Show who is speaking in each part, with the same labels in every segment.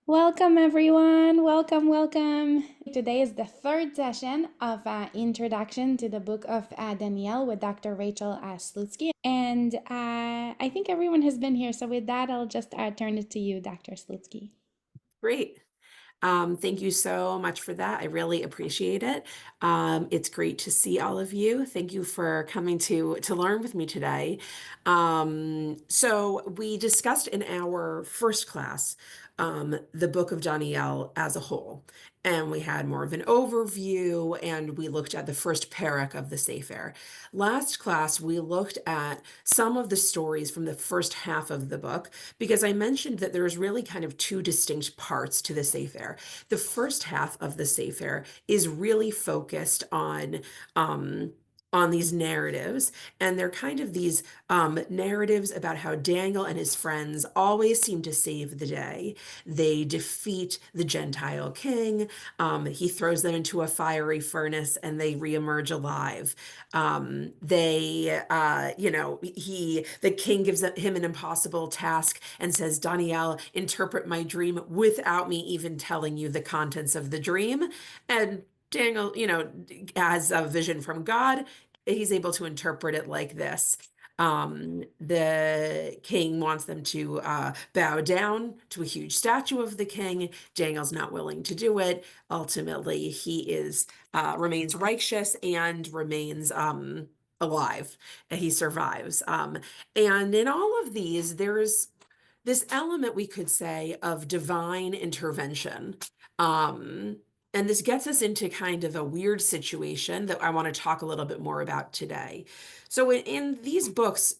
Speaker 1: Welcome, everyone. Welcome, welcome. Today is the third session of Introduction to the Book of Daniel with Dr. Rachel Slutsky. And I think everyone has been here. So, with that, I'll just turn it to you, Dr. Slutsky.
Speaker 2: Great. Thank you so much for that. I really appreciate it. It's great to see all of you. Thank you for coming to learn with me today. So we discussed in our first class the book of Daniel as a whole, and we had more of an overview, and we looked at the first parak of the Sefer. Last class, we looked at some of the stories from the first half of the book, because I mentioned that there's really kind of two distinct parts to the Sefer. The first half of the Sefer is really focused on these narratives, and they're kind of these narratives about how Daniel and his friends always seem to save the day. They defeat the Gentile king. He throws them into a fiery furnace, and they reemerge alive. The king gives him an impossible task and says, Daniel, interpret my dream without me even telling you the contents of the dream. And Daniel, has a vision from God. He's able to interpret it like this. The king wants them to bow down to a huge statue of the king. Daniel's not willing to do it. Ultimately, he remains righteous and remains alive. And he survives. And in all of these, there's this element, we could say, of divine intervention. Um, and this gets us into kind of a weird situation that I want to talk a little bit more about today. So in these books,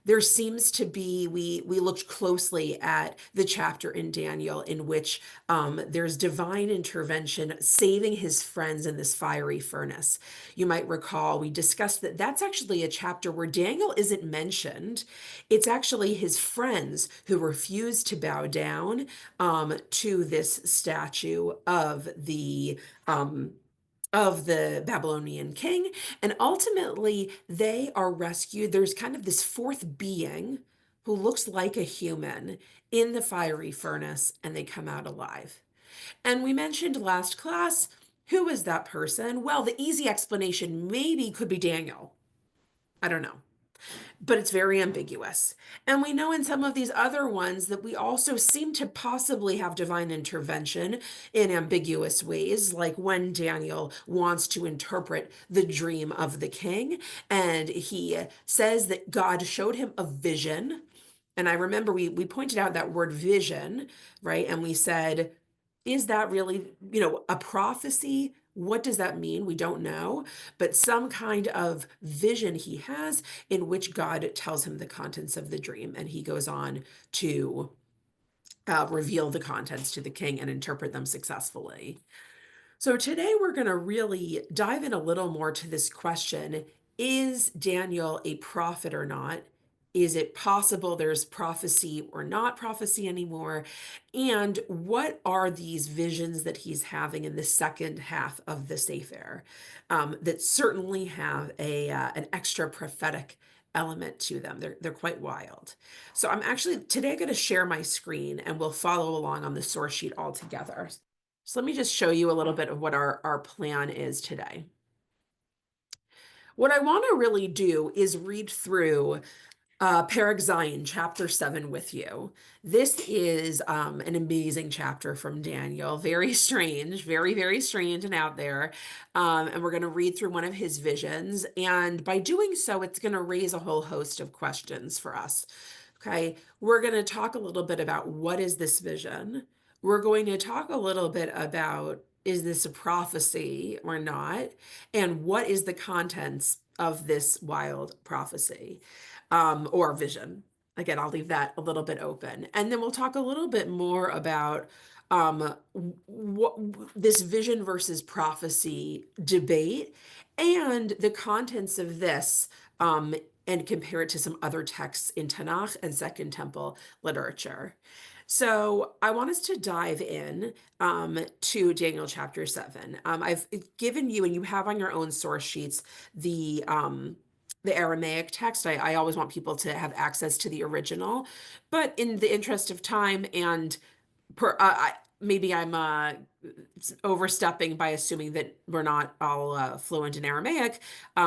Speaker 2: there seems to be, we looked closely at the chapter in Daniel in which there's divine intervention saving his friends in this fiery furnace. You might recall we discussed that that's actually a chapter where Daniel isn't mentioned. It's actually his friends who refuse to bow down to this statue um, of the Babylonian king. And ultimately, they are rescued. There's kind of this fourth being who looks like a human in the fiery furnace, and they come out alive. And we mentioned last class, who is that person? Well, the easy explanation maybe could be Daniel. I don't know, but it's very ambiguous. And we know in some of these other ones that we also seem to possibly have divine intervention in ambiguous ways, like when Daniel wants to interpret the dream of the king, and he says that God showed him a vision. And I remember we pointed out that word vision, right? And we said, is that really, a prophecy? What does that mean? We don't know, but some kind of vision he has in which God tells him the contents of the dream, and he goes on to reveal the contents to the king and interpret them successfully. So today we're going to really dive in a little more to this question. Is Daniel a prophet or not? Is it possible there's prophecy or not prophecy anymore? And what are these visions that he's having in the second half of the Sefer that certainly have an extra prophetic element to them? They're quite wild. So I'm actually today going to share my screen, and we'll follow along on the source sheet all together. So let me just show you a little bit of what our plan is today. What I want to really do is read through Perek Zayin, chapter 7 with you. This is an amazing chapter from Daniel. Very strange, very, very strange and out there. And we're going to read through one of his visions. And by doing so, it's going to raise a whole host of questions for us. Okay, we're going to talk a little bit about what is this vision. We're going to talk a little bit about, is this a prophecy or not? And what is the contents of this wild prophecy or vision? Again, I'll leave that a little bit open. And then we'll talk a little bit more about what this vision versus prophecy debate and the contents of this and compare it to some other texts in Tanakh and Second Temple literature. So I want us to dive in to Daniel chapter 7. I've given you, and you have on your own source sheets, the Aramaic text. I always want people to have access to the original, but in the interest of time and maybe I'm overstepping by assuming that we're not all fluent in Aramaic.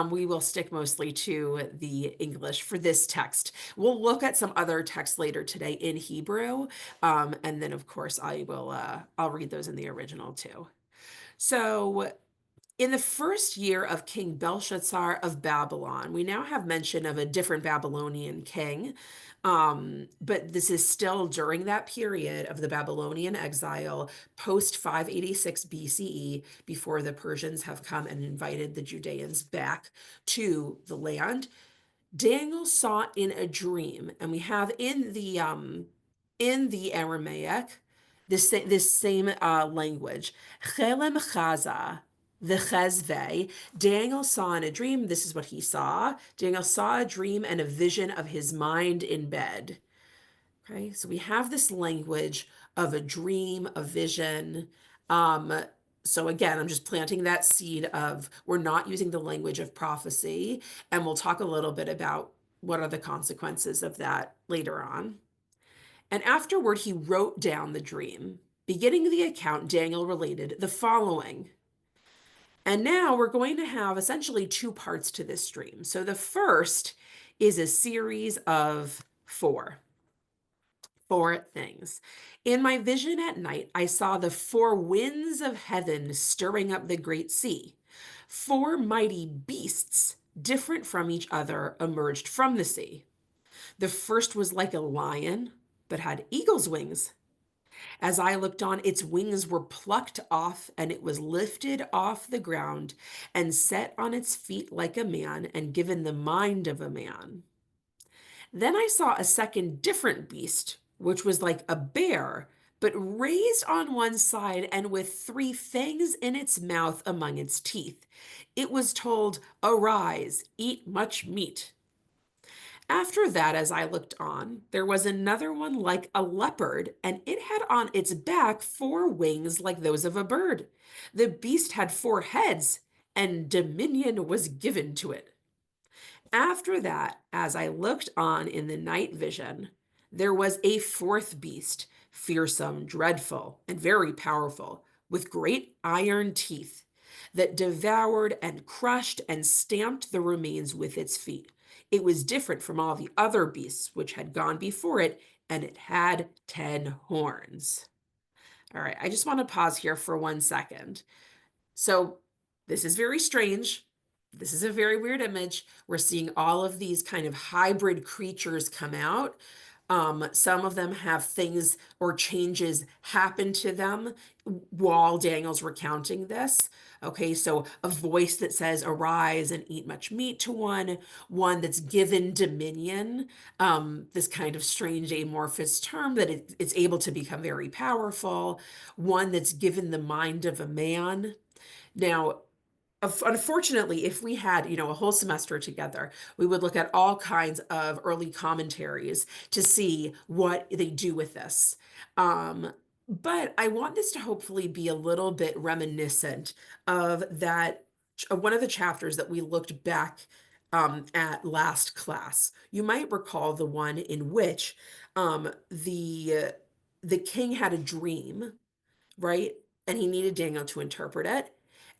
Speaker 2: We will stick mostly to the English for this text. We'll look at some other texts later today in Hebrew, and then of course I'll read those in the original too. So in the first year of King Belshazzar of Babylon, we now have mention of a different Babylonian king. But this is still during that period of the Babylonian exile, post 586 BCE, before the Persians have come and invited the Judeans back to the land. Daniel saw in a dream, and we have in the Aramaic this same language, chelem chaza, the chezve. Daniel saw in a dream. This is what he saw. Daniel saw a dream and a vision of his mind in bed. Okay, so we have this language of a dream, a vision. Um, so again, I'm just planting that seed of we're not using the language of prophecy, and we'll talk a little bit about what are the consequences of that later on. And afterward, he wrote down the dream. Beginning the account, Daniel related the following. And now we're going to have essentially two parts to this dream. So the first is a series of four things. In my vision at night, I saw the four winds of heaven stirring up the great sea. Four mighty beasts, different from each other, emerged from the sea. The first was like a lion, but had eagle's wings. As I looked on, its wings were plucked off, and it was lifted off the ground and set on its feet like a man and given the mind of a man. Then I saw a second different beast, which was like a bear, but raised on one side and with three fangs in its mouth among its teeth. It was told, "Arise, eat much meat." After that, as I looked on, there was another one like a leopard, and it had on its back four wings like those of a bird. The beast had four heads, and dominion was given to it. After that, as I looked on in the night vision, there was a fourth beast, fearsome, dreadful, and very powerful, with great iron teeth, that devoured and crushed and stamped the remains with its feet. It was different from all the other beasts which had gone before it, and it had 10 horns. All right, I just want to pause here for 1 second. So this is very strange. This is a very weird image. We're seeing all of these kind of hybrid creatures come out. Some of them have things or changes happen to them while Daniel's recounting this. Okay, so a voice that says, "Arise and eat much meat" to one that's given dominion, this kind of strange amorphous term that it's able to become very powerful, one that's given the mind of a man. Now, unfortunately, if we had, a whole semester together, we would look at all kinds of early commentaries to see what they do with this. But I want this to hopefully be a little bit reminiscent of that, of one of the chapters that we looked back at last class. You might recall the one in which the king had a dream, right? And he needed Daniel to interpret it.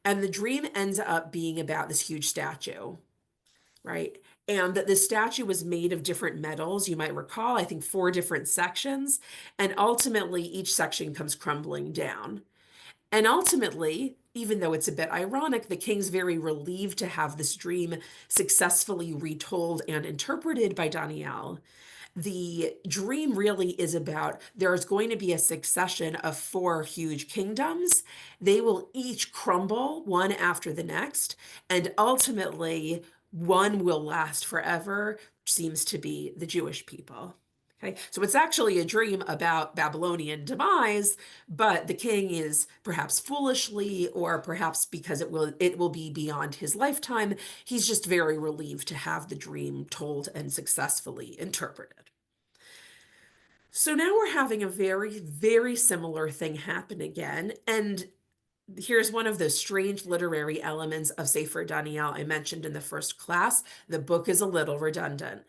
Speaker 2: And the dream ends up being about this huge statue, right? And that the statue was made of different metals. You might recall, I think, four different sections. And ultimately, each section comes crumbling down. And ultimately, even though it's a bit ironic, the king's very relieved to have this dream successfully retold and interpreted by Daniel. The dream really is about there's going to be a succession of four huge kingdoms. They will each crumble one after the next, and ultimately, one will last forever, which seems to be the Jewish people. Okay, so it's actually a dream about Babylonian demise, but the king is perhaps foolishly, or perhaps because it will be beyond his lifetime, he's just very relieved to have the dream told and successfully interpreted. So now we're having a very, very similar thing happen again. And here's one of the strange literary elements of Sefer Daniel I mentioned in the first class. The book is a little redundant.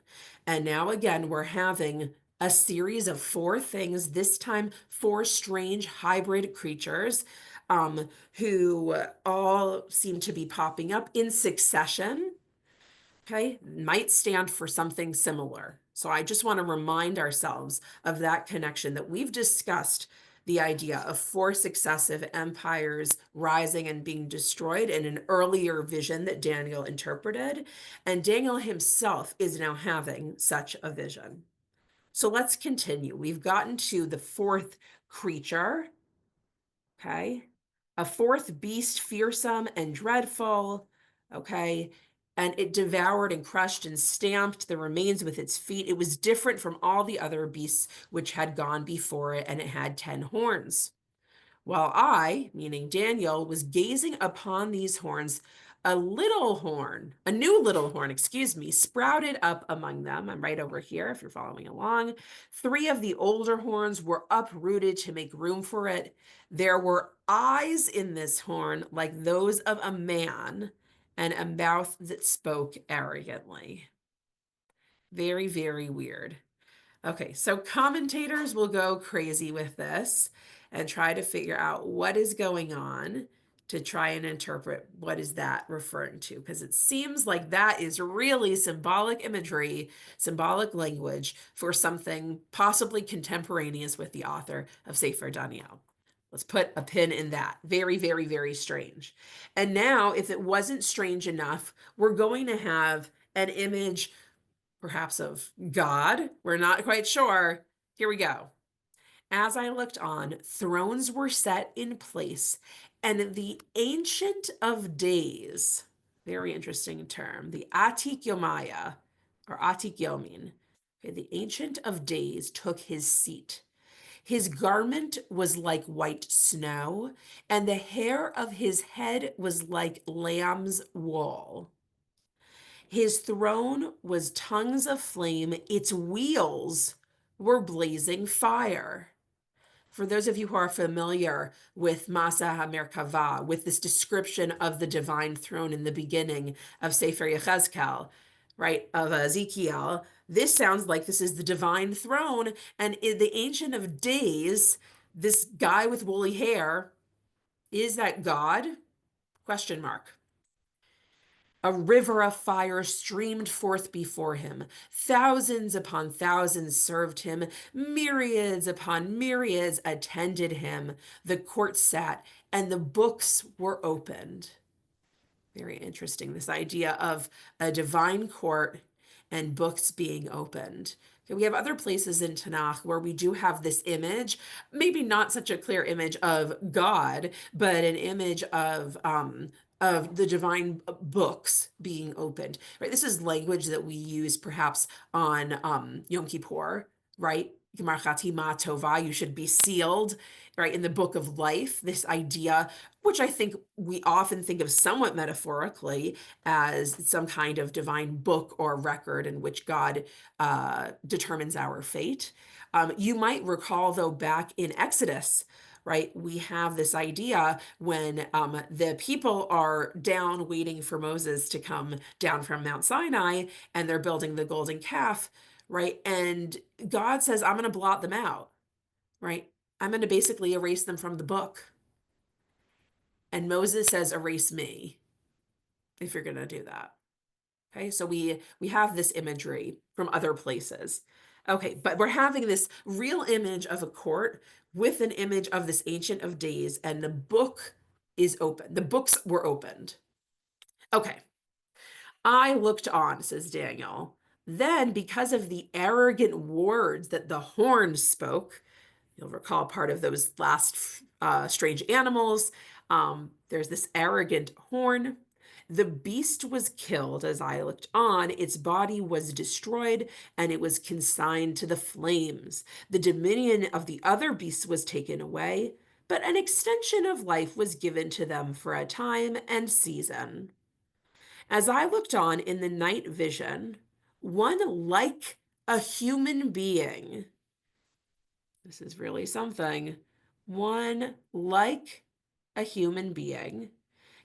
Speaker 2: And now again, we're having a series of four things, this time four strange hybrid creatures who all seem to be popping up in succession. Okay, might stand for something similar. So I just want to remind ourselves of that connection that we've discussed the idea of four successive empires rising and being destroyed in an earlier vision that Daniel interpreted. And Daniel himself is now having such a vision. So let's continue. We've gotten to the fourth creature. Okay. A fourth beast, fearsome and dreadful. Okay. And it devoured and crushed and stamped the remains with its feet. It was different from all the other beasts which had gone before it, and it had 10 horns. While I, meaning Daniel, was gazing upon these horns, a little horn, a new little horn, excuse me, sprouted up among them. I'm right over here if you're following along. Three of the older horns were uprooted to make room for it. There were eyes in this horn like those of a man, and a mouth that spoke arrogantly. Very, very weird. Okay, so commentators will go crazy with this and try to figure out what is going on to try and interpret what is that referring to, because it seems like that is really symbolic imagery, symbolic language for something possibly contemporaneous with the author of Sefer Daniel. Let's put a pin in that. Very, very, very strange. And now, if it wasn't strange enough, we're going to have an image perhaps of God. We're not quite sure. Here we go. As I looked on, thrones were set in place, and the Ancient of Days, very interesting term, the Atik Yomaya, or Atik Yomin, okay, the Ancient of Days took his seat. His garment was like white snow, and the hair of his head was like lamb's wool. His throne was tongues of flame, its wheels were blazing fire. For those of you who are familiar with Masa HaMerkava, with this description of the divine throne in the beginning of Sefer Yechezkel, right, of Ezekiel, this sounds like this is the divine throne. And in the Ancient of Days, this guy with woolly hair, is that God? Question mark. A river of fire streamed forth before him. Thousands upon thousands served him. Myriads upon myriads attended him. The court sat, and the books were opened. Very interesting, this idea of a divine court and books being opened. Okay, we have other places in Tanakh where we do have this image, maybe not such a clear image of God, but an image of the divine books being opened. Right, this is language that we use perhaps on Yom Kippur, right? Gemar Chatima Tova, you should be sealed, right, in the book of life. This idea, which I think we often think of somewhat metaphorically as some kind of divine book or record in which God determines our fate. You might recall, though, back in Exodus, right, we have this idea when the people are down waiting for Moses to come down from Mount Sinai, and they're building the golden calf, right? And God says, I'm going to blot them out, right? I'm going to basically erase them from the book. And Moses says, erase me if you're going to do that. Okay, so we have this imagery from other places. Okay, but we're having this real image of a court with an image of this Ancient of Days, and the book is open. The books were opened. Okay, I looked on, says Daniel. Then, because of the arrogant words that the horn spoke, you'll recall part of those last strange animals. There's this arrogant horn. The beast was killed as I looked on. Its body was destroyed and it was consigned to the flames. The dominion of the other beasts was taken away, but an extension of life was given to them for a time and season. As I looked on in the night vision, one like a human being, this is really something, one like a human being,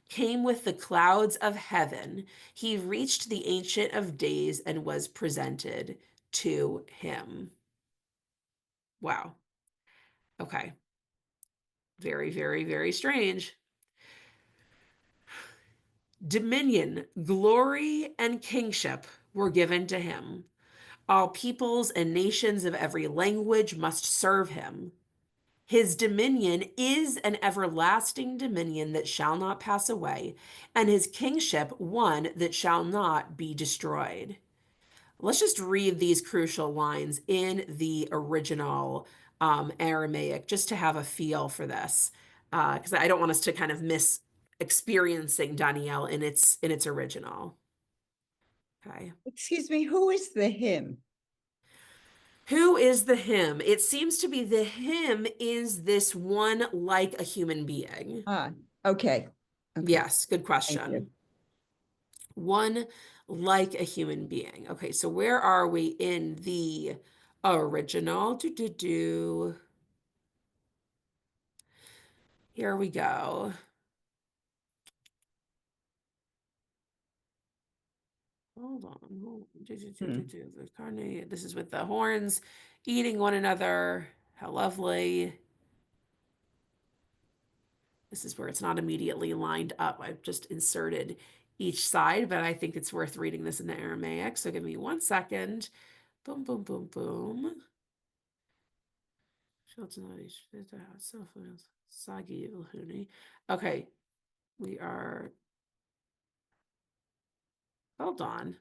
Speaker 2: came with the clouds of heaven. He reached the Ancient of Days and was presented to him. Wow. Okay. Very, very, very strange. Dominion, glory, and kingship were given to him. All peoples and nations of every language must serve him. His dominion is an everlasting dominion that shall not pass away, and his kingship one that shall not be destroyed. Let's just read these crucial lines in the original Aramaic just to have a feel for this, because I don't want us to kind of miss experiencing Daniel in its original. Okay.
Speaker 3: Excuse me, who is the him?
Speaker 2: Who is the him? It seems to be the him is this one like a human being.
Speaker 3: Ah, okay. Okay.
Speaker 2: Yes, good
Speaker 3: Thank you.
Speaker 2: question. One like a human being. Okay, so where are we in the original? Here we go. Hold on.
Speaker 3: Hmm.
Speaker 2: The carne. This is with the horns eating one another. How lovely. This is where it's not immediately lined up. I've just inserted each side, but I think it's worth reading this in the Aramaic. So give me 1 second. Boom, boom, boom, boom. Okay, we are. Hold on.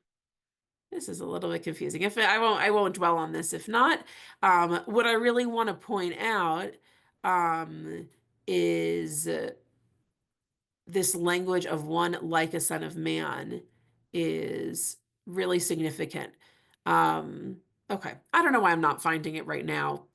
Speaker 2: This is a little bit confusing. If I won't dwell on this. If not, what I really want to point out is this language of one like a son of man is really significant. Um, okay, I don't know why I'm not finding it right now.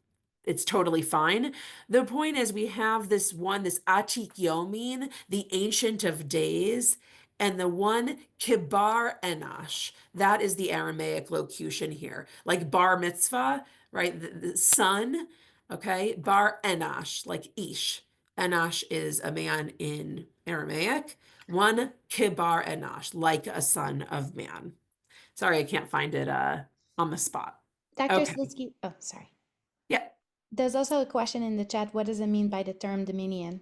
Speaker 2: It's totally fine. The point is, we have this one, this Atik Yomin, the Ancient of Days, and the one Kibar Enash. That is the Aramaic locution here, like bar mitzvah, right? The son, okay? Bar Enash, like Ish. Enash is a man in Aramaic. One Kibar Enash, like a son of man. Sorry, I can't find it on the spot.
Speaker 1: Dr.
Speaker 2: Okay.
Speaker 1: Slutsky, oh, sorry.
Speaker 2: Yeah.
Speaker 1: There's also a question in the chat. What does it mean by the term dominion?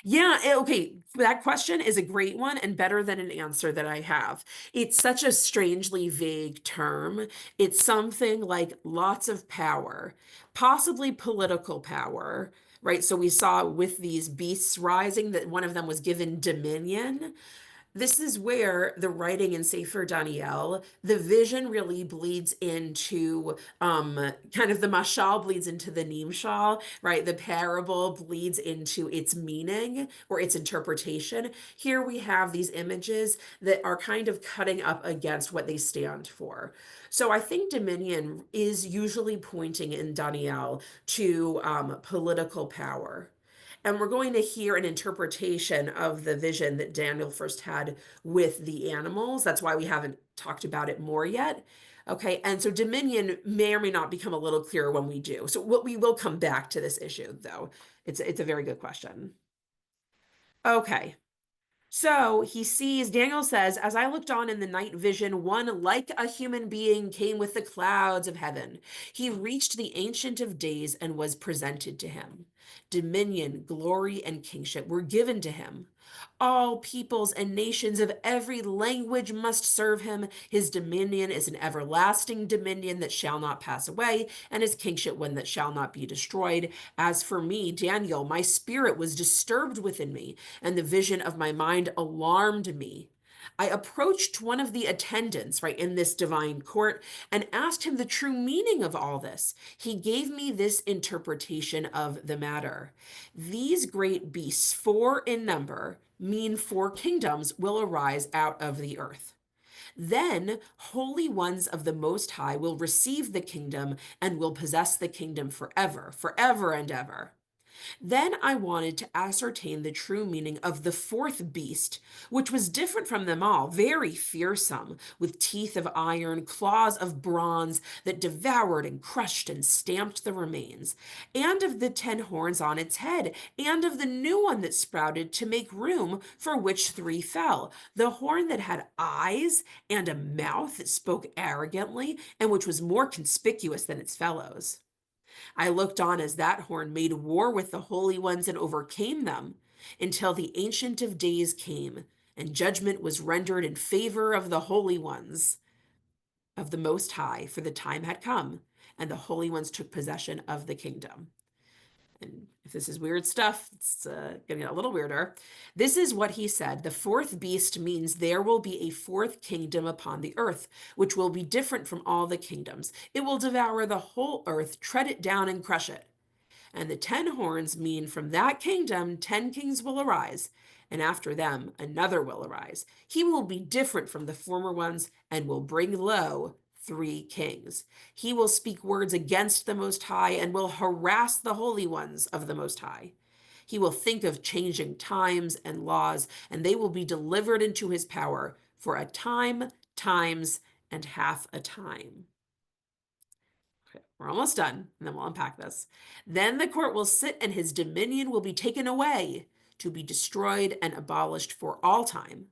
Speaker 2: Yeah, okay. That question is a great one and better than an answer that I have. It's such a strangely vague term. It's something like lots of power, possibly political power, right? So we saw with these beasts rising that one of them was given dominion. This is where the writing in Sefer Daniel, the vision really bleeds into kind of the mashal bleeds into the nimshal, right? The parable bleeds into its meaning or its interpretation. Here we have these images that are kind of cutting up against what they stand for. So I think dominion is usually pointing in Daniel to political power. And we're going to hear an interpretation of the vision that Daniel first had with the animals. That's why we haven't talked about it more yet. Okay, and so dominion may or may not become a little clearer when we do. So we will come back to this issue, though. It's a very good question. Okay, so he sees, Daniel says, as I looked on in the night vision, one like a human being came with the clouds of heaven. He reached the Ancient of Days and was presented to him. Dominion, glory, and kingship were given to him. All peoples and nations of every language must serve him. His dominion is an everlasting dominion that shall not pass away, and his kingship one that shall not be destroyed. As for me, Daniel, my spirit was disturbed within me, and the vision of my mind alarmed me. I approached one of the attendants, right, in this divine court and asked him the true meaning of all this. He gave me this interpretation of the matter. These great beasts, four in number, mean four kingdoms will arise out of the earth. Then holy ones of the Most High will receive the kingdom and will possess the kingdom forever, forever and ever. Then I wanted to ascertain the true meaning of the fourth beast, which was different from them all, very fearsome, with teeth of iron, claws of bronze that devoured and crushed and stamped the remains, and of the 10 horns on its head, and of the new one that sprouted to make room for which three fell, the horn that had eyes and a mouth that spoke arrogantly, and which was more conspicuous than its fellows. I looked on as that horn made war with the holy ones and overcame them until the Ancient of Days came, and judgment was rendered in favor of the holy ones of the Most High, for the time had come, and the holy ones took possession of the kingdom. And if this is weird stuff, it's getting a little weirder. This is what he said. The fourth beast means there will be a fourth kingdom upon the earth, which will be different from all the kingdoms. It will devour the whole earth, tread it down, and crush it. And the 10 horns mean from that kingdom 10 kings will arise, and after them another will arise. He will be different from the former ones and will bring low 3 kings. He will speak words against the Most High and will harass the holy ones of the Most High. He will think of changing times and laws, and they will be delivered into his power for a time, times, and half a time. Okay, we're almost done, and then we'll unpack this. Then the court will sit, and his dominion will be taken away, to be destroyed and abolished for all time.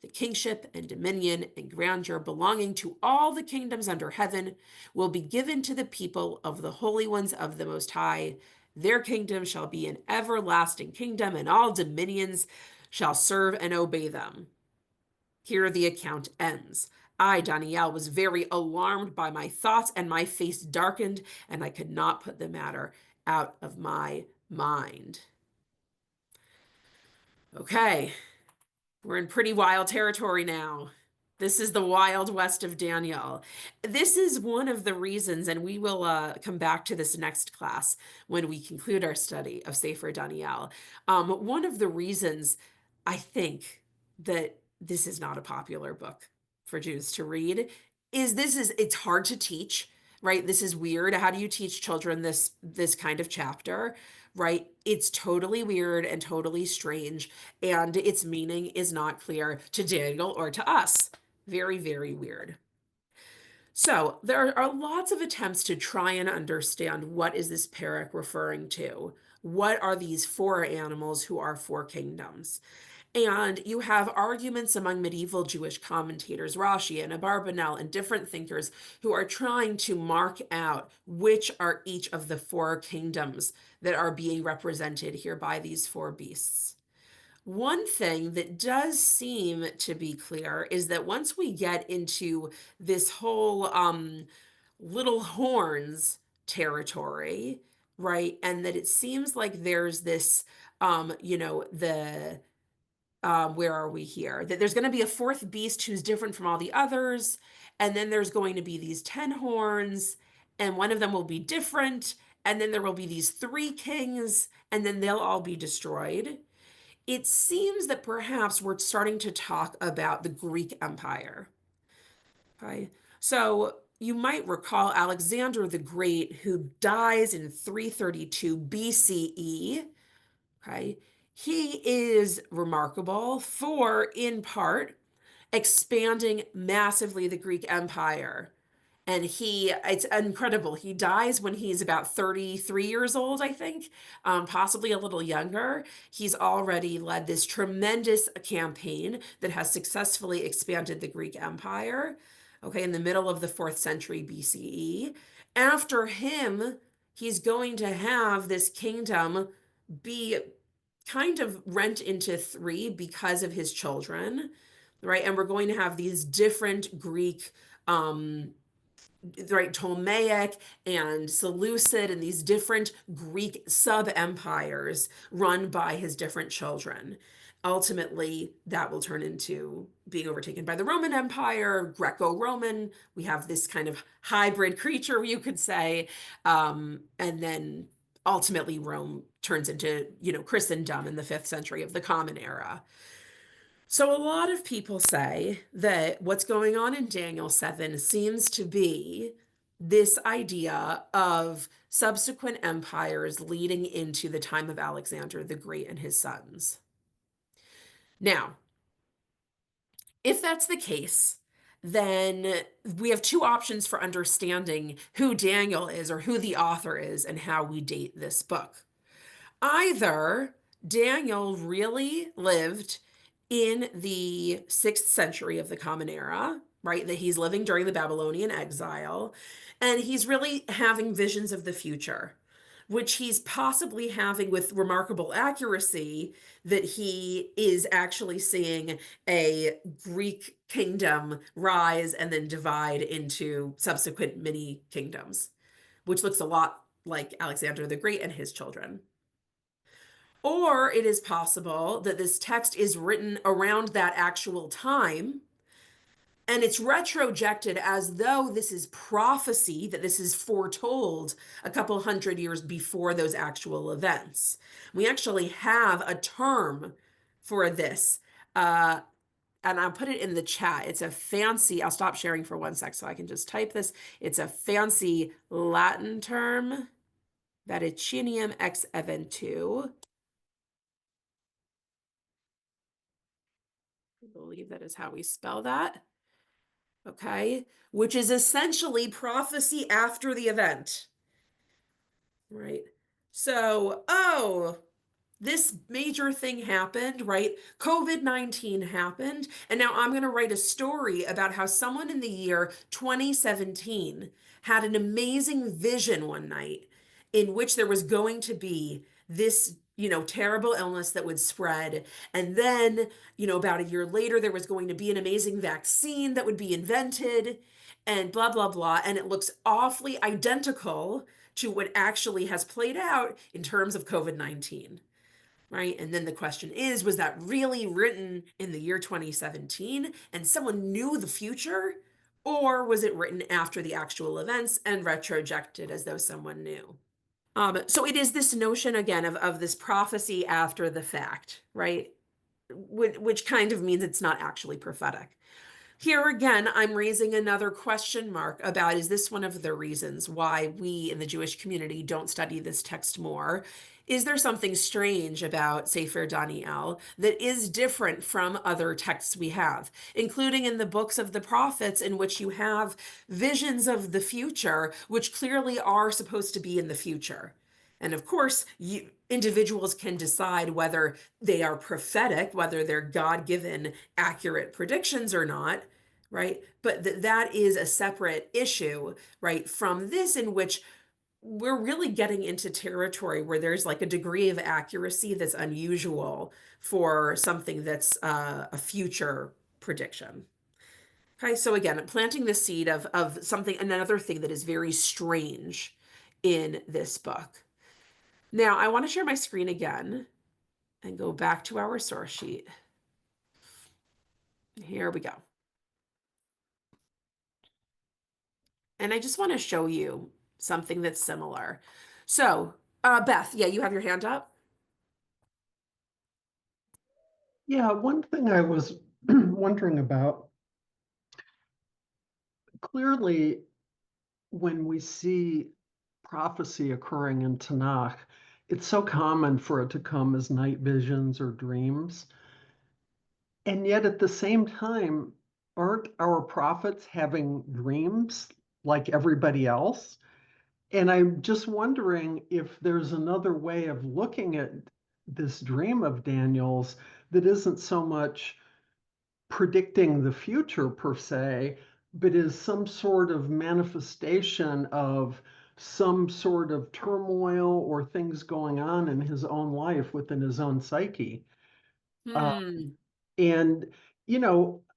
Speaker 2: The kingship and dominion and grandeur belonging to all the kingdoms under heaven will be given to the people of the holy ones of the Most High. Their kingdom shall be an everlasting kingdom, and all dominions shall serve and obey them. Here the account ends. I, Daniel, was very alarmed by my thoughts, and my face darkened, and I could not put the matter out of my mind. Okay, we're in pretty wild territory now. This is the wild west of Daniel. This is one of the reasons, and we will come back to this next class when we conclude our study of Sefer Daniel. One of the reasons I think that this is not a popular book for Jews to read is it's hard to teach, right? This is weird. How do you teach children this kind of chapter, right? It's totally weird and totally strange, and its meaning is not clear to Daniel or to us. Very, very weird. So there are lots of attempts to try and understand what is this parak referring to? What are these 4 animals who are 4 kingdoms? And you have arguments among medieval Jewish commentators, Rashi and Abarbanel, and different thinkers who are trying to mark out which are each of the 4 kingdoms that are being represented here by these 4 beasts. One thing that does seem to be clear is that once we get into this whole little horns territory, right, and that it seems like there's this, where are we here? That there's going to be a 4th beast who's different from all the others, and then there's going to be these 10 horns, and one of them will be different, and then there will be these 3 kings, and then they'll all be destroyed. It seems that perhaps we're starting to talk about the Greek Empire. Okay, so you might recall Alexander the Great, who dies in 332 BCE. Okay, he is remarkable for, in part, expanding massively the Greek Empire. And it's incredible. He dies when he's about 33 years old, I think, possibly a little younger. He's already led this tremendous campaign that has successfully expanded the Greek Empire, okay, in the middle of the 4th century BCE. After him, he's going to have this kingdom be kind of rent into 3 because of his children, right? And we're going to have these different Greek right, Ptolemaic and Seleucid and these different Greek sub-empires run by his different children. Ultimately, that will turn into being overtaken by the Roman Empire, Greco-Roman. We have this kind of hybrid creature, you could say. And then ultimately Rome turns into, Christendom in the 5th century of the Common Era. So a lot of people say that what's going on in Daniel 7 seems to be this idea of subsequent empires leading into the time of Alexander the Great and his sons. Now, if that's the case, then we have 2 options for understanding who Daniel is or who the author is and how we date this book. Either Daniel really lived in the 6th century of the Common Era, right? That he's living during the Babylonian exile, and he's really having visions of the future, which he's possibly having with remarkable accuracy, that he is actually seeing a Greek kingdom rise and then divide into subsequent mini kingdoms, which looks a lot like Alexander the Great and his children. Or it is possible that this text is written around that actual time, and it's retrojected as though this is prophecy, that this is foretold a couple hundred years before those actual events. We actually have a term for this. And I'll put it in the chat. It's a fancy, I'll stop sharing for 1 sec so I can just type this. It's a fancy Latin term, vaticinium ex eventu. I believe that is how we spell that. Okay, which is essentially prophecy after the event, right? So, oh, this major thing happened, right? COVID-19 happened. And now I'm going to write a story about how someone in the year 2017 had an amazing vision one night in which there was going to be this, terrible illness that would spread. And then, about a year later, there was going to be an amazing vaccine that would be invented and blah, blah, blah. And it looks awfully identical to what actually has played out in terms of COVID-19. Right. And then the question is, was that really written in the year 2017 and someone knew the future? Or was it written after the actual events and retrojected as though someone knew? So it is this notion again of this prophecy after the fact, right? Which kind of means it's not actually prophetic. Here again, I'm raising another question mark about, is this one of the reasons why we in the Jewish community don't study this text more? Is there something strange about Sefer Daniel that is different from other texts we have, including in the books of the prophets, in which you have visions of the future, which clearly are supposed to be in the future? And of course, individuals can decide whether they are prophetic, whether they're God-given accurate predictions or not, right? But that is a separate issue, right, from this, in which we're really getting into territory where there's like a degree of accuracy that's unusual for something that's a future prediction. Okay, so again, planting the seed of something, another thing that is very strange in this book. Now, I want to share my screen again and go back to our source sheet. Here we go. And I just want to show you something that's similar. So, Beth, yeah, you have your hand up.
Speaker 4: Yeah, one thing I was wondering about, clearly, when we see prophecy occurring in Tanakh, it's so common for it to come as night visions or dreams. And yet at the same time, aren't our prophets having dreams like everybody else? And I'm just wondering if there's another way of looking at this dream of Daniel's that isn't so much predicting the future per se, but is some sort of manifestation of some sort of turmoil or things going on in his own life within his own psyche. Uh,
Speaker 2: Hmm.
Speaker 4: and,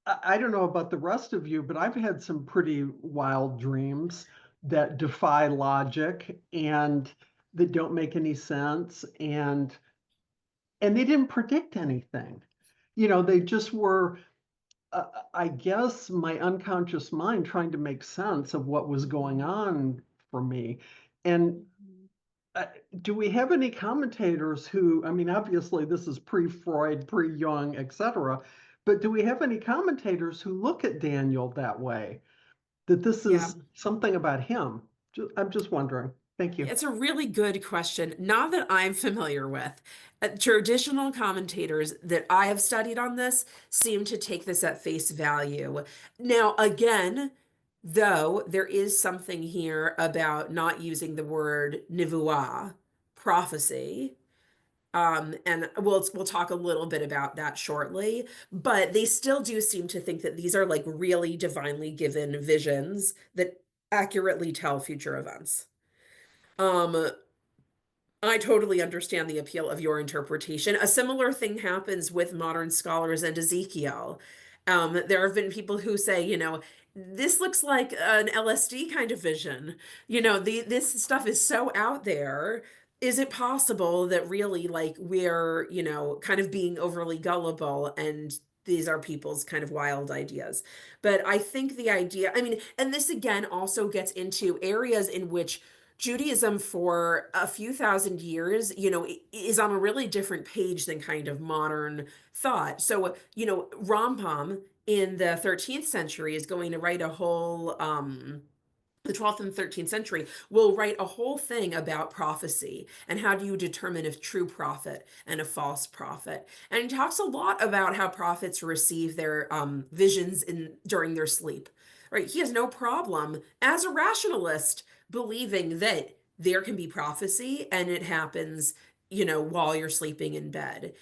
Speaker 4: I don't know about the rest of you, but I've had some pretty wild dreams that defy logic and that don't make any sense. And they didn't predict anything. They just were, I guess, my unconscious mind trying to make sense of what was going on for me. And do we have any commentators who, I mean, obviously this is pre-Freud, pre-Jung, etc., but do we have any commentators who look at Daniel that way, that this
Speaker 2: Yeah.
Speaker 4: is something about him? I'm just wondering. Thank you.
Speaker 2: It's a really good question. Not that I'm familiar with. Traditional commentators that I have studied on this seem to take this at face value. Now, again, though, there is something here about not using the word nivuah, prophecy, And we'll talk a little bit about that shortly, but they still do seem to think that these are like really divinely given visions that accurately tell future events. I totally understand the appeal of your interpretation. A similar thing happens with modern scholars and Ezekiel. There have been people who say, this looks like an LSD kind of vision. This stuff is so out there. Is it possible that really, like, we're, kind of being overly gullible and these are people's kind of wild ideas? But I think the idea, I mean, and this again also gets into areas in which Judaism for a few thousand years, is on a really different page than kind of modern thought. So, Rambam in the 13th century is going to write a whole, the 12th and 13th century will write a whole thing about prophecy and how do you determine a true prophet and a false prophet. And he talks a lot about how prophets receive their visions during their sleep. Right? He has no problem as a rationalist believing that there can be prophecy and it happens, while you're sleeping in bed.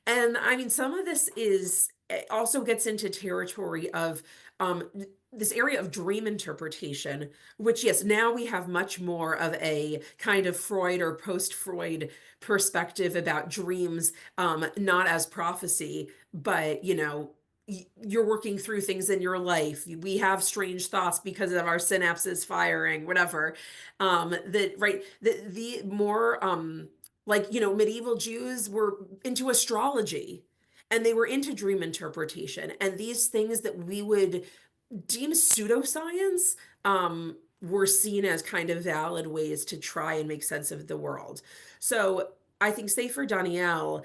Speaker 2: And I mean, some of this also gets into territory of this area of dream interpretation, which, yes, now we have much more of a kind of Freud or post-Freud perspective about dreams, not as prophecy, but, you're working through things in your life. We have strange thoughts because of our synapses firing, whatever. The more medieval Jews were into astrology and they were into dream interpretation, and these things that we would deem pseudoscience were seen as kind of valid ways to try and make sense of the world. So I think Sefer Daniel,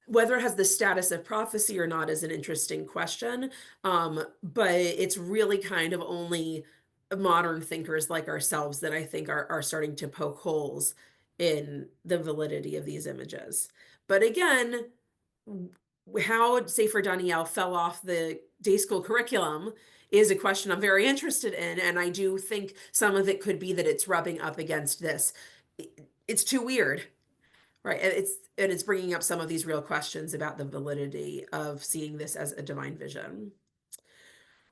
Speaker 2: whether it has the status of prophecy or not, is an interesting question. But it's really kind of only modern thinkers like ourselves that I think are starting to poke holes in the validity of these images. But again, how Sefer Daniel fell off the day school curriculum is a question I'm very interested in. And I do think some of it could be that it's rubbing up against this. It's too weird, right? And it's bringing up some of these real questions about the validity of seeing this as a divine vision.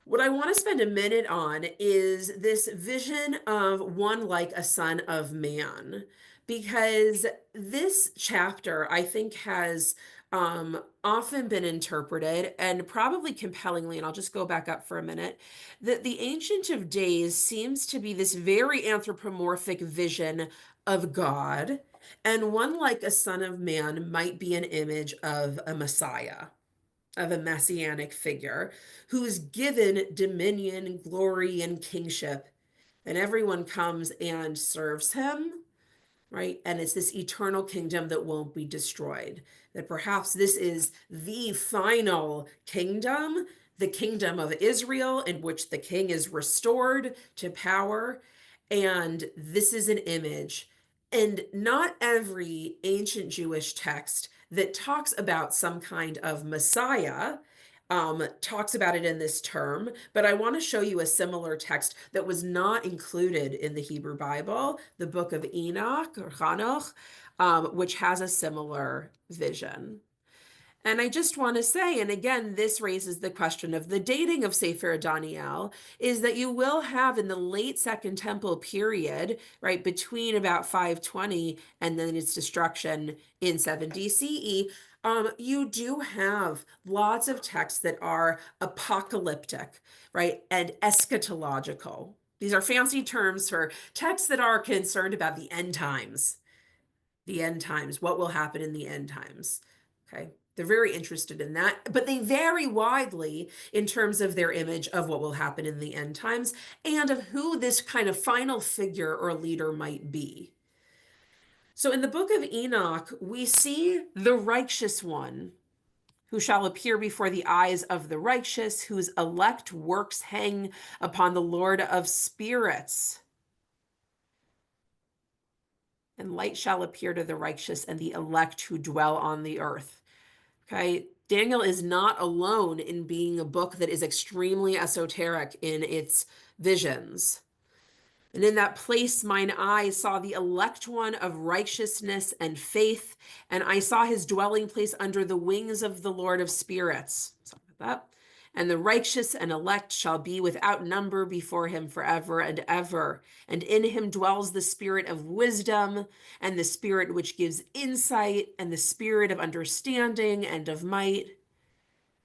Speaker 2: What I want to spend a minute on is this vision of one like a son of man, because this chapter, I think, has often been interpreted, and probably compellingly, and I'll just go back up for a minute, that the Ancient of Days seems to be this very anthropomorphic vision of God, and one like a son of man might be an image of a Messiah, of a messianic figure who's given dominion, glory, and kingship, and everyone comes and serves him, right? And it's this eternal kingdom that won't be destroyed. That perhaps this is the final kingdom, the kingdom of Israel, in which the king is restored to power. And this is an image. And not every ancient Jewish text that talks about some kind of Messiah talks about it in this term, but I want to show you a similar text that was not included in the Hebrew Bible, the book of Enoch or Hanoch, which has a similar vision. And I just want to say, and again, this raises the question of the dating of Sefer Daniel, is that you will have in the late Second Temple period, right, between about 520 and then its destruction in 70 CE, you do have lots of texts that are apocalyptic, right, and eschatological. These are fancy terms for texts that are concerned about the end times, what will happen in the end times. Okay. They're very interested in that, but they vary widely in terms of their image of what will happen in the end times and of who this kind of final figure or leader might be. So in the book of Enoch, we see the righteous one who shall appear before the eyes of the righteous, whose elect works hang upon the Lord of spirits. And light shall appear to the righteous and the elect who dwell on the earth. Okay, Daniel is not alone in being a book that is extremely esoteric in its visions. And in that place, mine eye saw the elect one of righteousness and faith, and I saw his dwelling place under the wings of the Lord of spirits. Sorry about that. And the righteous and elect shall be without number before him forever and ever. And in him dwells the spirit of wisdom, and the spirit which gives insight, and the spirit of understanding and of might,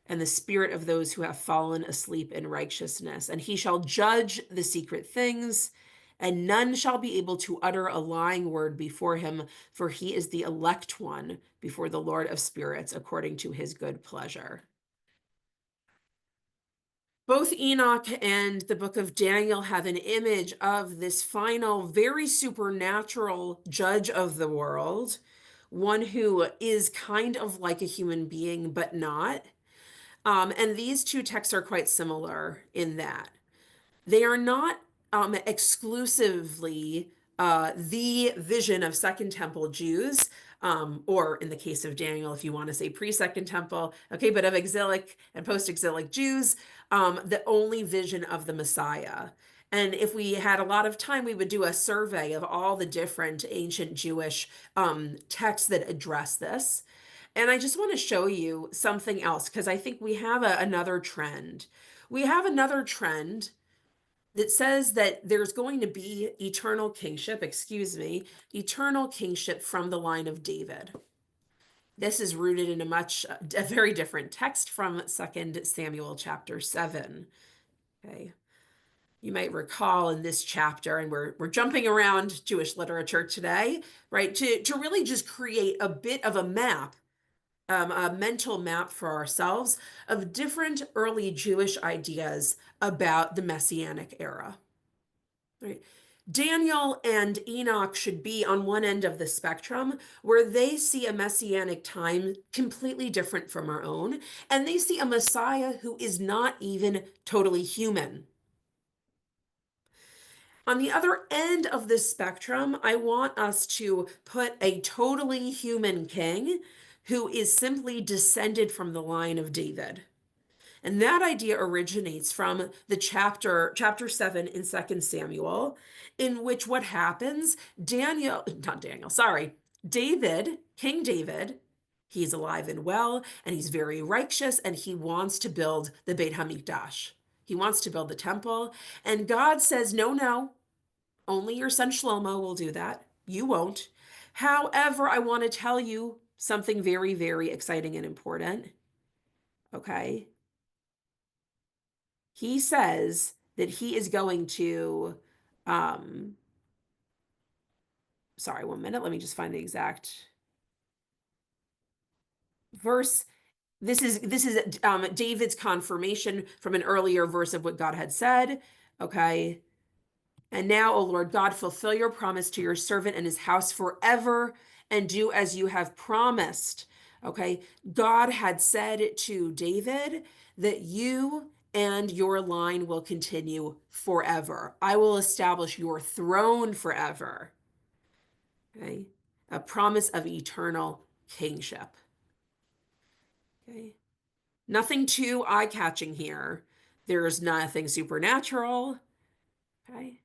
Speaker 2: and the spirit of those who have fallen asleep in righteousness. And he shall judge the secret things, and none shall be able to utter a lying word before him, for he is the elect one before the Lord of spirits, according to his good pleasure. Both Enoch and the book of Daniel have an image of this final, very supernatural judge of the world, one who is kind of like a human being, but not. And these two texts are quite similar in that they are not exclusively the vision of Second Temple Jews, or in the case of Daniel, if you want to say pre-Second Temple, okay, but of exilic and post-exilic Jews, the only vision of the Messiah. And if we had a lot of time, we would do a survey of all the different ancient Jewish texts that address this. And I just want to show you something else because I think we have another trend. We have another trend that says that there's going to be eternal kingship, eternal kingship from the line of David. This is rooted in a very different text from 2 Samuel chapter 7. Okay. You might recall in this chapter, and we're jumping around Jewish literature today, right? To really just create a bit of a map, a mental map for ourselves of different early Jewish ideas about the Messianic era. Right. Daniel and Enoch should be on one end of the spectrum where they see a messianic time completely different from our own, and they see a Messiah who is not even totally human. On the other end of this spectrum, I want us to put a totally human king who is simply descended from the line of David. And that idea originates from the chapter 7 in 2 Samuel, in which what happens, David, King David, he's alive and well, and he's very righteous, and he wants to build the Beit HaMikdash. He wants to build the temple, and God says, no, only your son Shlomo will do that. You won't. However, I want to tell you something very, very exciting and important. Okay? He says that he is going to, sorry, 1 minute. Let me just find the exact verse. This is David's confirmation from an earlier verse of what God had said. Okay. And now, O Lord God, fulfill your promise to your servant and his house forever and do as you have promised. Okay. God had said to David that you and your line will continue forever. I will establish your throne forever. Okay. A promise of eternal kingship. Okay. Nothing too eye-catching here. There's nothing supernatural. Okay.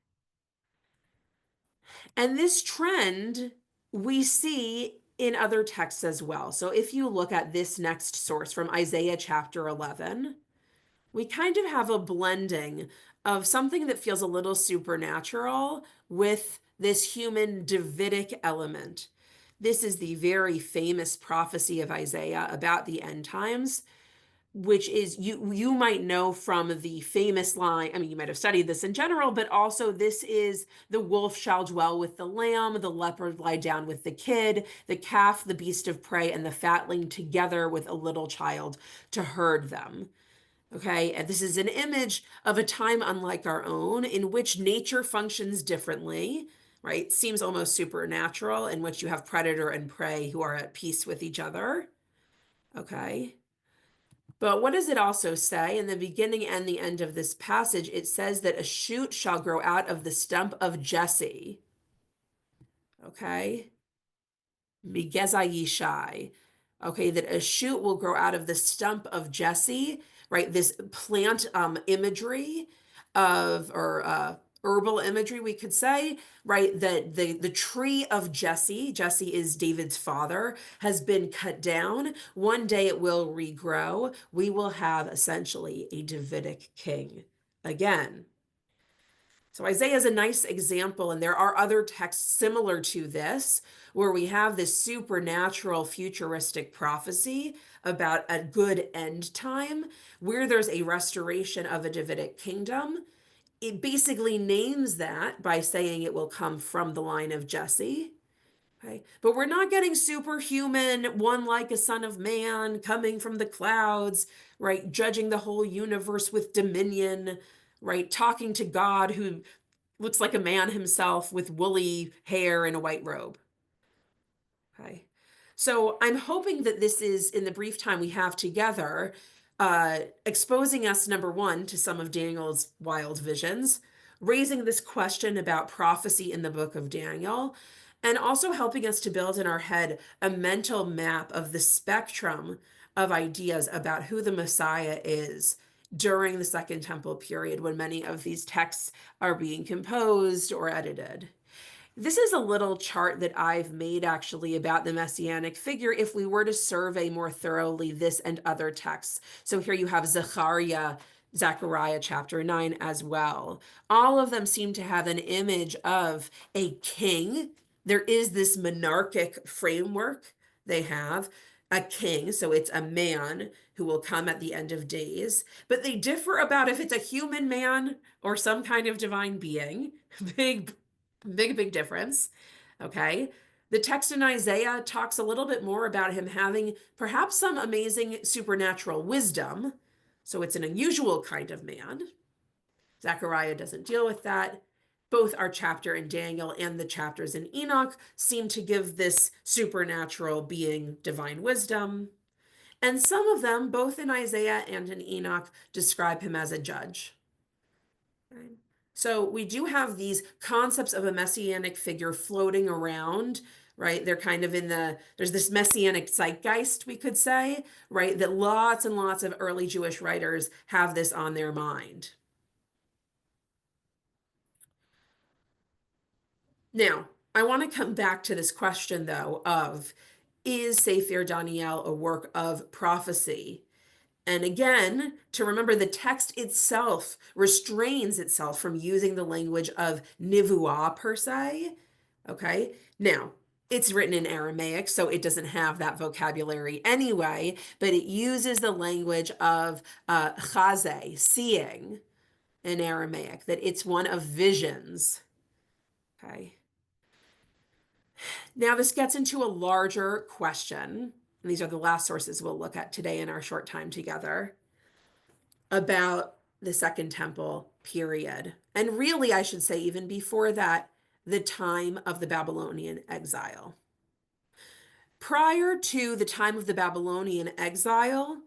Speaker 2: And this trend we see in other texts as well. So if you look at this next source from Isaiah chapter 11, we kind of have a blending of something that feels a little supernatural with this human Davidic element. This is the very famous prophecy of Isaiah about the end times, which is you might know from the famous line. I mean, you might have studied this in general, but also this is the wolf shall dwell with the lamb, the leopard lie down with the kid, the calf, the beast of prey, and the fatling together with a little child to herd them. Okay, and this is an image of a time unlike our own in which nature functions differently, right? Seems almost supernatural, in which you have predator and prey who are at peace with each other. Okay. But what does it also say in the beginning and the end of this passage? It says that a shoot shall grow out of the stump of Jesse. Okay. Migezai Yishai. Okay, that a shoot will grow out of the stump of Jesse, right? This plant imagery of, or herbal imagery, we could say, right? That the tree of Jesse, Jesse is David's father, has been cut down. One day it will regrow. We will have essentially a Davidic king again. So Isaiah is a nice example, and there are other texts similar to this, where we have this supernatural futuristic prophecy about a good end time, where there's a restoration of a Davidic kingdom. It basically names that by saying it will come from the line of Jesse. Okay. But we're not getting superhuman, one like a son of man coming from the clouds, right? Judging the whole universe with dominion, right? Talking to God who looks like a man himself with woolly hair and a white robe. Okay. So I'm hoping that this is, in the brief time we have together, exposing us, number one, to some of Daniel's wild visions, raising this question about prophecy in the book of Daniel, and also helping us to build in our head a mental map of the spectrum of ideas about who the Messiah is during the Second Temple period, when many of these texts are being composed or edited. This is a little chart that I've made actually about the messianic figure if we were to survey more thoroughly this and other texts. So here you have Zechariah chapter 9 as well. All of them seem to have an image of a king. There is this monarchic framework they have. A king, so it's a man who will come at the end of days, but they differ about if it's a human man or some kind of divine being. Big difference. Okay. The text in Isaiah talks a little bit more about him having perhaps some amazing supernatural wisdom. So it's an unusual kind of man. Zechariah doesn't deal with that. Both our chapter in Daniel and the chapters in Enoch seem to give this supernatural being divine wisdom. And some of them, both in Isaiah and in Enoch, describe him as a judge. Right? So we do have these concepts of a messianic figure floating around, right? They're kind of there's this messianic zeitgeist, we could say, right? That lots and lots of early Jewish writers have this on their mind. Now, I want to come back to this question, though, of is Sefer Daniel a work of prophecy? And again, to remember the text itself restrains itself from using the language of nivuah per se. Okay. Now, it's written in Aramaic, so it doesn't have that vocabulary anyway, but it uses the language of chazeh, seeing in Aramaic, that it's one of visions. Okay. Now, this gets into a larger question, and these are the last sources we'll look at today in our short time together, about the Second Temple period. And really, I should say, even before that, the time of the Babylonian exile. Prior to the time of the Babylonian exile,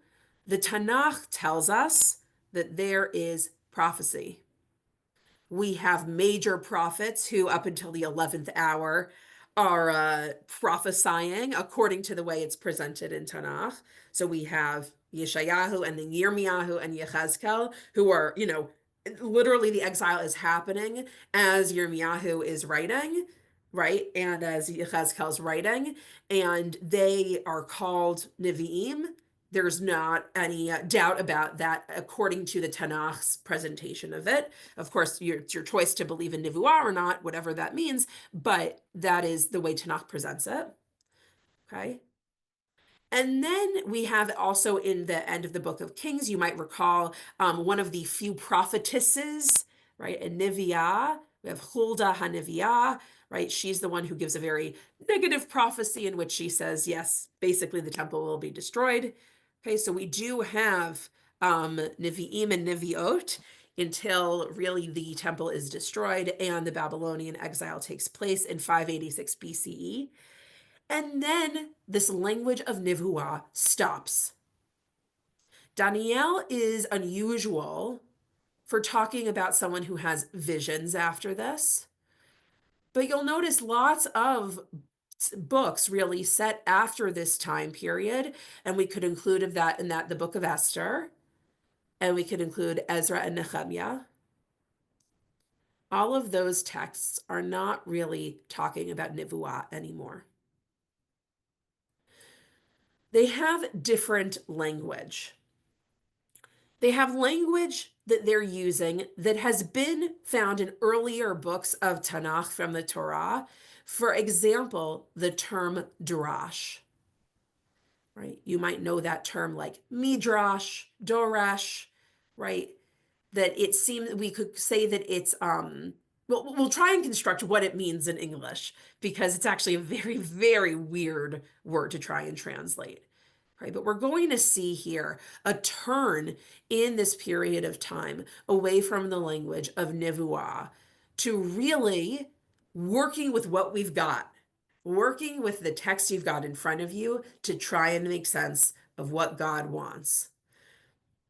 Speaker 2: the Tanakh tells us that there is prophecy. We have major prophets who, up until the 11th hour, are prophesying according to the way it's presented in Tanakh. So we have Yeshayahu and then Yirmiyahu and Yechezkel, who are, literally the exile is happening as Yirmiyahu is writing, right? And as Yechezkel is writing, and they are called Nevi'im. There's not any doubt about that according to the Tanakh's presentation of it. Of course, it's your choice to believe in Nivuah or not, whatever that means, but that is the way Tanakh presents it. Okay. And then we have also in the end of the book of Kings, you might recall one of the few prophetesses, right? A Neviah. We have Huldah HaNeviah, right? She's the one who gives a very negative prophecy in which she says, yes, basically the temple will be destroyed. Okay, so we do have Nevi'im and Nevi'ot until really the temple is destroyed and the Babylonian exile takes place in 586 BCE. And then this language of Nivuah stops. Daniel is unusual for talking about someone who has visions after this. But you'll notice lots of books really set after this time period, and we could include the book of Esther, and we could include Ezra and Nehemiah. all of those texts are not really talking about Nivuah anymore. They have different language. They have language that they're using that has been found in earlier books of Tanakh from the Torah. For example, the term drash, right? You might know that term like midrash, dorash, right? That it seems we could say that it's we'll try and construct what it means in English because it's actually a very, very weird word to try and translate. Right, but we're going to see here a turn in this period of time away from the language of Nevuah to really working with what we've got, working with the text you've got in front of you to try and make sense of what God wants.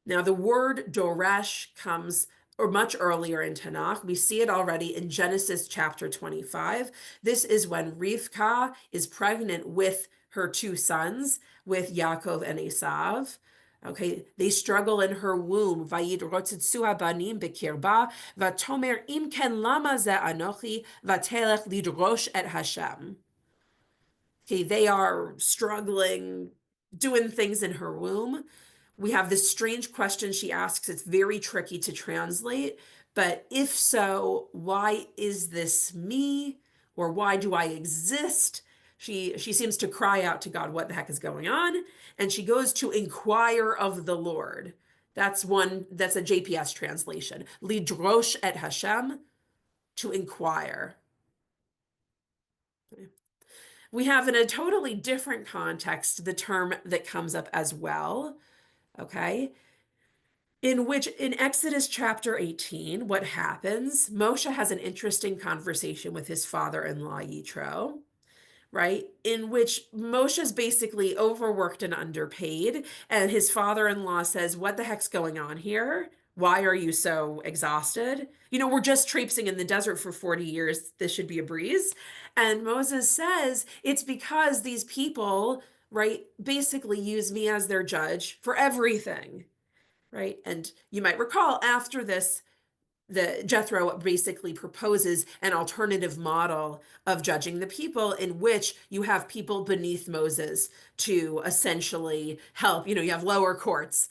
Speaker 2: Now, the word Doresh comes or much earlier in Tanakh. We see it already in Genesis chapter 25. This is when Rivka is pregnant with her two sons, with Yaakov and Esav. Okay, they struggle in her womb. Vayidrotzitzu habanim bekirba, vatomer im ken lama ze anochi, vatelech lidrosh et Hashem. Okay, they are struggling, doing things in her womb. We have this strange question she asks. It's very tricky to translate, but if so, why is this me? Or why do I exist? She seems to cry out to God, what the heck is going on? And she goes to inquire of the Lord. That's a JPS translation. Lidrosh et Hashem, to inquire. We have in a totally different context the term that comes up as well, okay? In which, in Exodus chapter 18, what happens? Moshe has an interesting conversation with his father-in-law, Yitro, right? In which Moshe's basically overworked and underpaid, and his father-in-law says, what the heck's going on here? Why are you so exhausted? You know, we're just traipsing in the desert for 40 years. This should be a breeze. And Moses says, it's because these people, right, basically use me as their judge for everything. Right. And you might recall after this, the Jethro basically proposes an alternative model of judging the people in which you have people beneath Moses to essentially help. You know, you have lower courts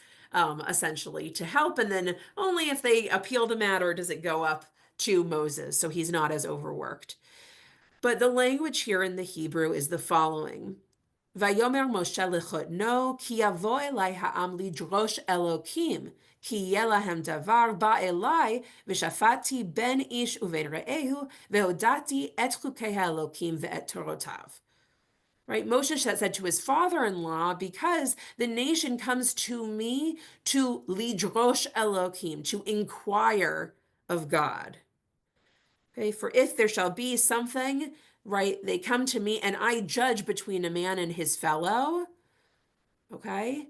Speaker 2: essentially to help. And then only if they appeal the matter does it go up to Moses. So he's not as overworked. But the language here in the Hebrew is the following. Vayomer Moshe lechotno ki yavo elai ha'am lidrosh Elokim ki yeh lahem davar ba elai v'shafati ben ish uven re'ehu ve'odati et chukei ha'elokim ve'et torotav. Right, Moshe said to his father-in-law, because the nation comes to me to lidrosh Elokim, to inquire of God. Okay, for if there shall be something, right, they come to me and I judge between a man and his fellow, okay,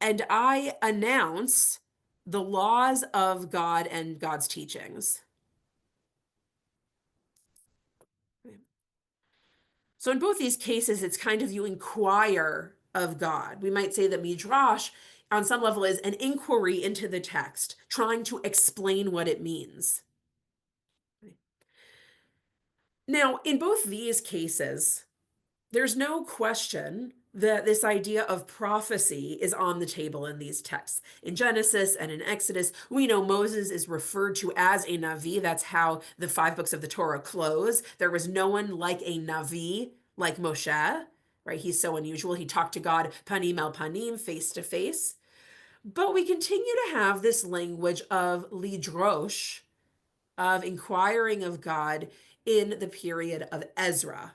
Speaker 2: and I announce the laws of God and God's teachings. Okay. So in both these cases, it's kind of you inquire of God. We might say that Midrash, on some level, is an inquiry into the text, trying to explain what it means. Now, in both these cases, there's no question that this idea of prophecy is on the table in these texts. In Genesis and in Exodus, we know Moses is referred to as a Navi. That's how the 5 books of the Torah close. There was no one like a Navi, like Moshe, right? He's so unusual. He talked to God panim el panim, face to face. But we continue to have this language of lidrosh, of inquiring of God in the period of Ezra.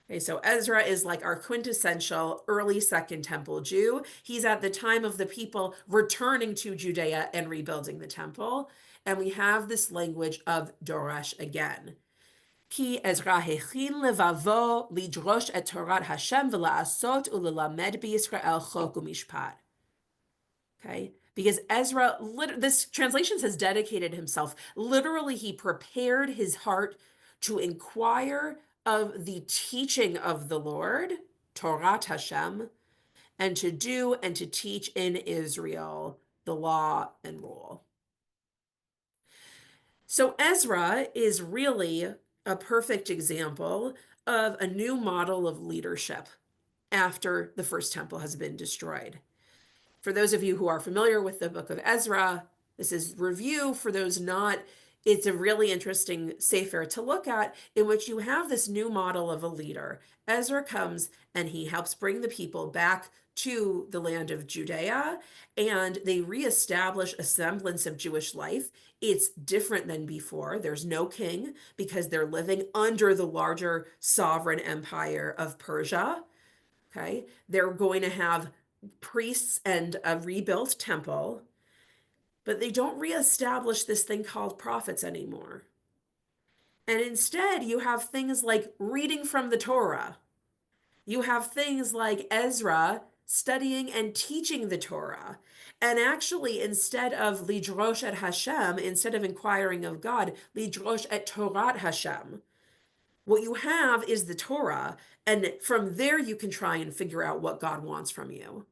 Speaker 2: Okay, so Ezra is like our quintessential early Second Temple Jew. He's at the time of the people returning to Judea and rebuilding the temple. And we have this language of Doresh again. Ki Ezra hechin levavo lidrosh et Torat Hashem v'la'asot u'lelamed b'Yisrael chok u'mishpat. Okay, because Ezra, this translation says dedicated himself. Literally, he prepared his heart to inquire of the teaching of the Lord, Torat Hashem, and to do and to teach in Israel the law and rule. So Ezra is really a perfect example of a new model of leadership after the first temple has been destroyed. For those of you who are familiar with the book of Ezra, this is review. For those not, it's a really interesting sefer to look at, in which you have this new model of a leader. Ezra comes and he helps bring the people back to the land of Judea, and they reestablish a semblance of Jewish life. It's different than before. There's no king because they're living under the larger sovereign empire of Persia. Okay, they're going to have priests and a rebuilt temple, but they don't reestablish this thing called prophets anymore. And instead, you have things like reading from the Torah. You have things like Ezra studying and teaching the Torah. And actually, instead of lidrosh et Hashem, instead of inquiring of God, lidrosh et Torat Hashem. What you have is the Torah, and from there you can try and figure out what God wants from you.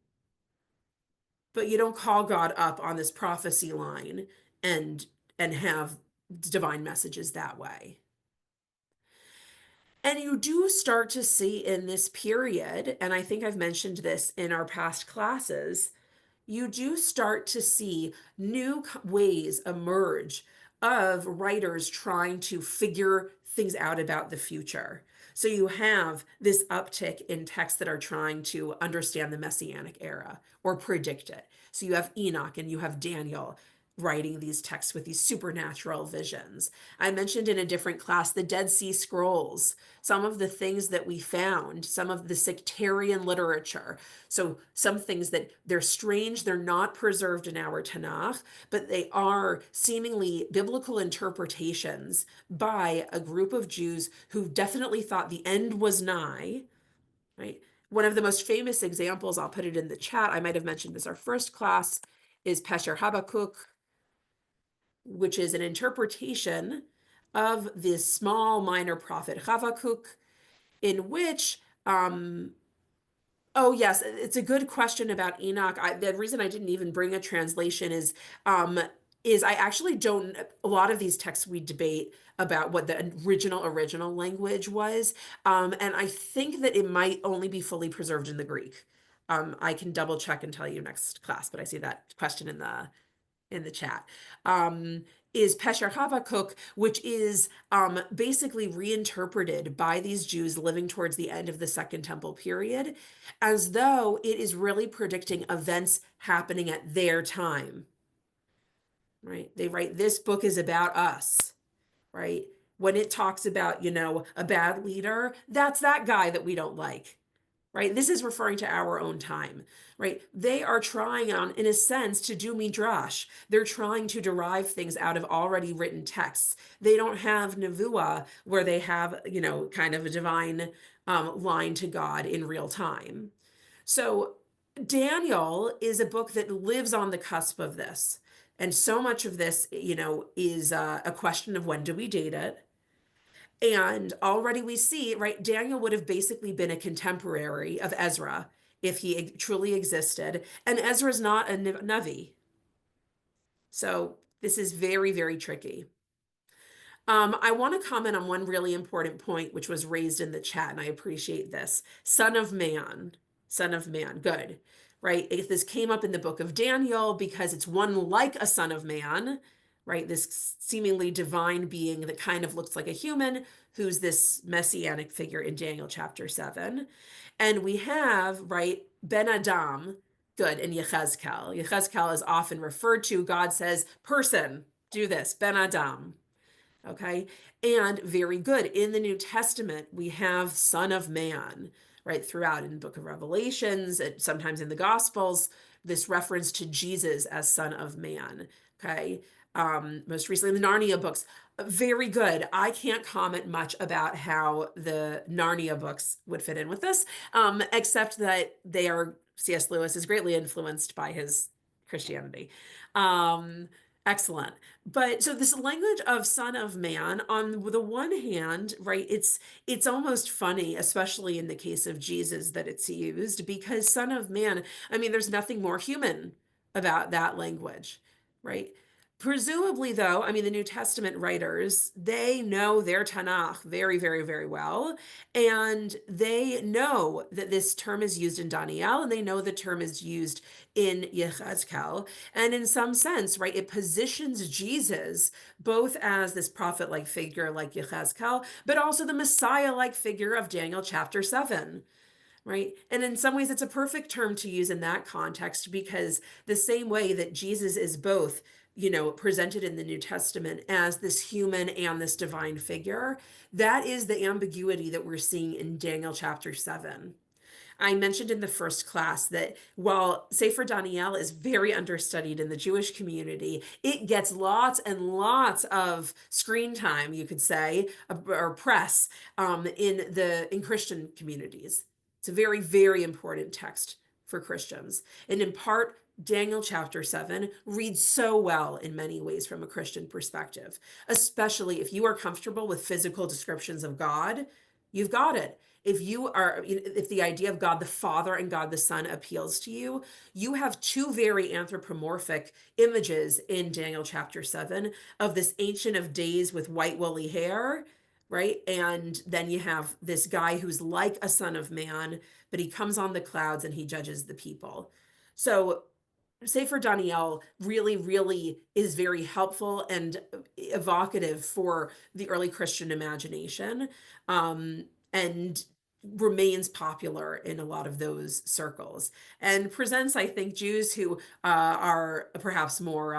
Speaker 2: But you don't call God up on this prophecy line and have divine messages that way. And you do start to see in this period, and I think I've mentioned this in our past classes, you do start to see new ways emerge of writers trying to figure things out about the future. So you have this uptick in texts that are trying to understand the Messianic era or predict it. So you have Enoch and you have Daniel writing these texts with these supernatural visions. I mentioned in a different class the Dead Sea Scrolls, some of the things that we found, some of the sectarian literature. So some things that they're strange, they're not preserved in our Tanakh, but they are seemingly biblical interpretations by a group of Jews who definitely thought the end was nigh, right? One of the most famous examples, I'll put it in the chat, I might have mentioned this our first class, is Pesher Habakkuk, which is an interpretation of this small minor prophet Habakkuk, in which, oh yes, it's a good question about Enoch. The reason I didn't even bring a translation is I actually don't, a lot of these texts we debate about what the original language was. And I think that it might only be fully preserved in the Greek. I can double check and tell you next class, but I see that question in the chat, is Pesher Habakkuk, which is basically reinterpreted by these Jews living towards the end of the Second Temple period, as though it is really predicting events happening at their time, right? They write, this book is about us, right? When it talks about, a bad leader, that's that guy that we don't like. Right? This is referring to our own time, right? They are trying on, in a sense, to do midrash. They're trying to derive things out of already written texts. They don't have nevuah where they have, kind of a divine line to God in real time. So Daniel is a book that lives on the cusp of this. And so much of this, is a question of when do we date it? And already we see, right, Daniel would have basically been a contemporary of Ezra if he truly existed. And Ezra's not a Navi. So this is very, very tricky. I want to comment on one really important point, which was raised in the chat, and I appreciate this. Son of man, good, right? This came up in the book of Daniel because it's one like a son of man, right? This seemingly divine being that kind of looks like a human, who's this messianic figure in Daniel chapter 7. And we have, right, Ben Adam, good, and Yechezkel. Yechezkel is often referred to, God says, person, do this, Ben Adam. Okay. And very good. In the New Testament, we have Son of Man, right? Throughout in the book of Revelations, sometimes in the Gospels, this reference to Jesus as Son of Man. Okay. Most recently in the Narnia books. Very good. I can't comment much about how the Narnia books would fit in with this, except that C.S. Lewis is greatly influenced by his Christianity. Excellent. But so this language of son of man, on the one hand, right, it's almost funny, especially in the case of Jesus, that it's used, because son of man, I mean, there's nothing more human about that language, right? Presumably, though, I mean, the New Testament writers, they know their Tanakh very, very, very well. And they know that this term is used in Daniel, and they know the term is used in Yechezkel. And in some sense, right, it positions Jesus both as this prophet-like figure like Yechezkel, but also the Messiah-like figure of Daniel chapter 7. Right. And in some ways, it's a perfect term to use in that context because the same way that Jesus is both, presented in the New Testament as this human and this divine figure, that is the ambiguity that we're seeing in Daniel chapter 7. I mentioned in the first class that while Sefer Daniel is very understudied in the Jewish community, it gets lots and lots of screen time, you could say, or press in Christian communities. It's a very, very important text for Christians. And in part, Daniel chapter 7 reads so well in many ways from a Christian perspective, especially if you are comfortable with physical descriptions of God, you've got it. If the idea of God the Father and God the Son appeals to you, you have two very anthropomorphic images in Daniel chapter 7 of this Ancient of Days with white woolly hair, right? And then you have this guy who's like a son of man, but he comes on the clouds and he judges the people. So Sefer Daniel really, really is very helpful and evocative for the early Christian imagination, and remains popular in a lot of those circles, and presents, I think, Jews who are perhaps more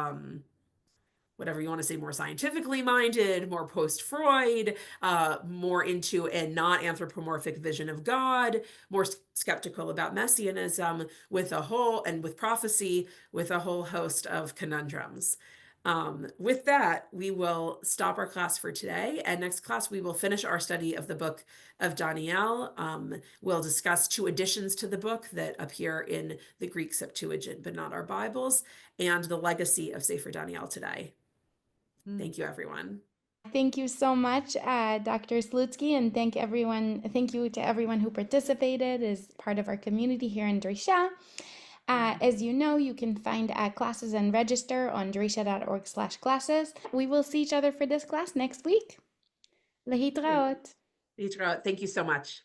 Speaker 2: whatever you want to say, more scientifically minded, more post-Freud, more into a non-anthropomorphic vision of God, more skeptical about messianism, with prophecy, with a whole host of conundrums. With that, we will stop our class for today. And next class, we will finish our study of the book of Daniel. We'll discuss two additions to the book that appear in the Greek Septuagint, but not our Bibles, and the legacy of Sefer Daniel today. Thank you, everyone.
Speaker 1: Thank you so much, Dr. Slutsky, and thank you to everyone who participated as part of our community here in Drisha. As you know, you can find classes and register on drisha.org/classes. We will see each other for this class next week. Lehitraot.
Speaker 2: Thank you so much.